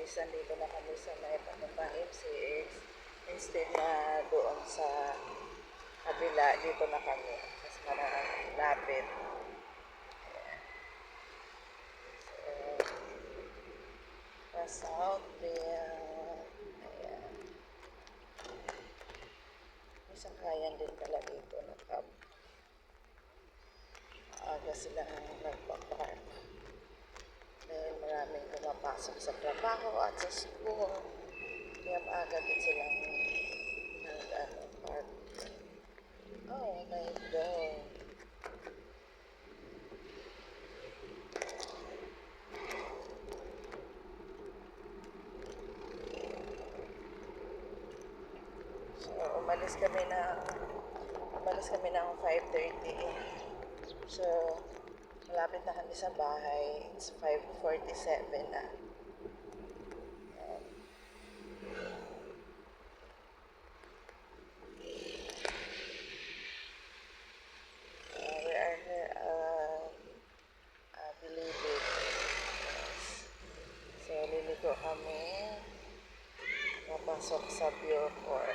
is nandito na kami sa may papuntang MCX. Instead na doon sa kabila, dito na kami. Mas malapit. Pass out there. Ayan. May sakayan din pala dito na cab. Aga silang nagpapark. Dahil maraming pumapasok sa trabaho at sa school. Kaya maaga din silang nag-park. Oh my God. So, umalis kami ng 5:30. So, malapit na kami sa bahay. It's 5:47 na. We are here believe it. Yes. So, liliko kami. Napasok sa Bucor.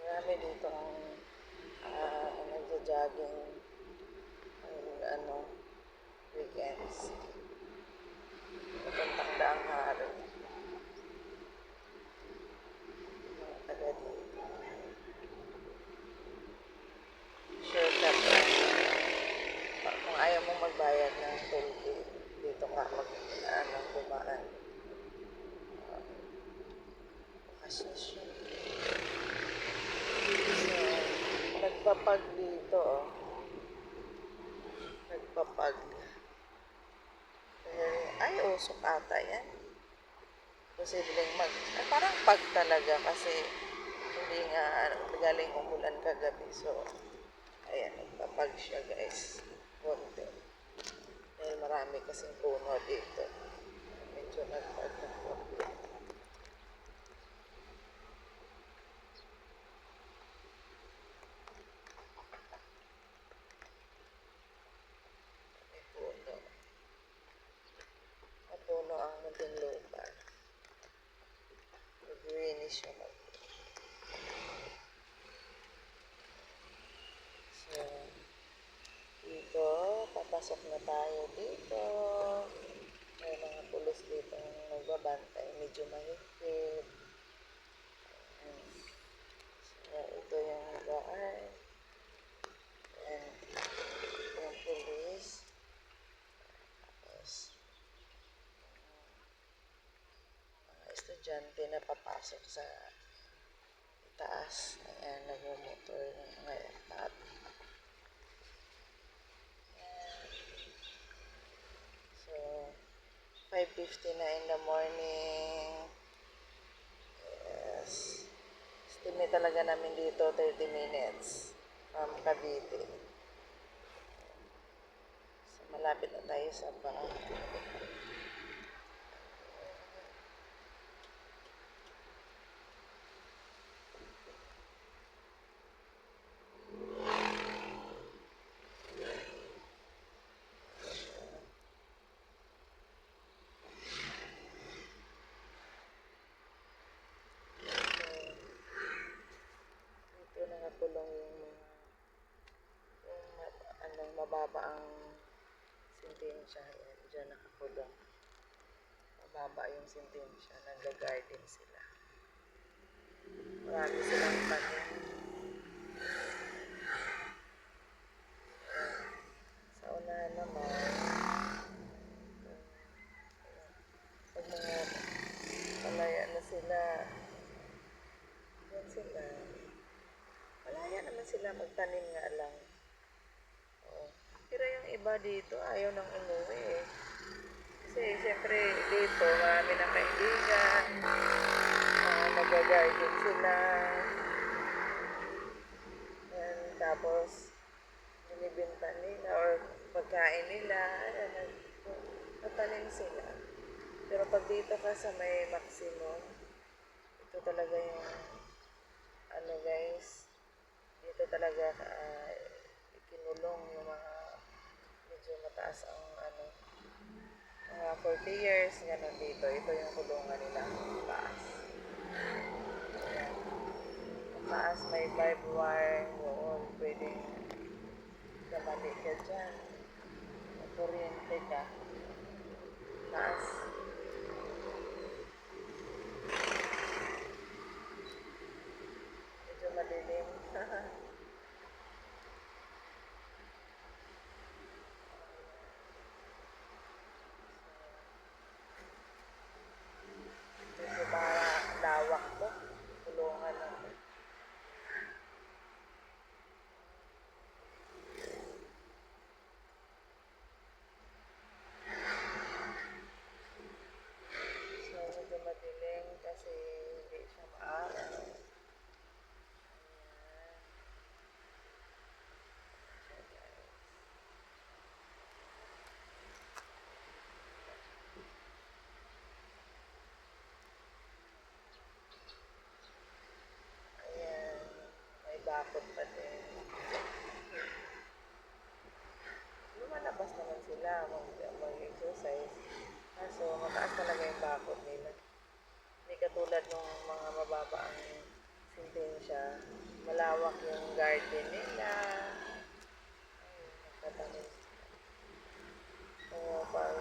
Marami dito ang nagja-jogging weekends. Pupuntang Daang Haro. Mga taga dito. Shortcut lang. Kung ayaw mong magbayad ng toll gate, dito ka dumaan. Bakasyon. So, nagpapag dito, oh. Nagpapag. Ay, usok ata yan. Posibleng parang pag talaga kasi hindi nga galing umulan kagabi. So, ayan, nagpapag siya guys. Konti. Dahil marami kasing puno dito. Medyo nagpag na konti. Puno ang Muntinlupa. Greenish siya. So, dito, papasok na tayo dito. May mga pulis dito nagbabantay. Medyo mahigpit. So, ito yung daan. And, yung pulis. Estudyante na papasok sa taas. Ayan, nagmumotor ngayon. So, 5:50 na in the morning. Yes. Estimate talaga namin dito 30 minutes from Cavite. So, malapit na tayo sa bahay. Nakakulong yung mababa ang sentensya. Yan, dyan nakakulong. Mababa yung sentensya. Nag-garden sila. Marami silang tanim. Sa unahan naman, pag mga malaya na sila, yan sila. Malaya naman sila, magtanim nga lang. Oh. Pero yung iba dito, ayaw nang umuwi eh. Kasi siyempre dito, marami ng kaibigan. Nag-garden sila. And tapos, binibinta nila or pagkain nila. Nagtanim sila. Pero pag dito ka sa may maximum, ito talaga yung talaga ikinulong yung mga medyo mataas ang mga 40 years, ganun dito. Ito yung kulungan nila, taas. Ayan. Taas may barbed wire, doon pwedeng kamali ka dyan. Kuryente ka. Taas. Medyo madilim. Medyo lawak to. Kulungan natin. So, medyo madilim kasi hindi siya maaraw. Ayan. So, guys. Ayan. May bakod pa din. Lumalabas naman sila mag-exercise. Kaso, mataas talaga yung bakod nila. Hindi katulad ng mga mababa ang sintensya. Malawak yung garden nila. Ay, nagtatanim. So, pag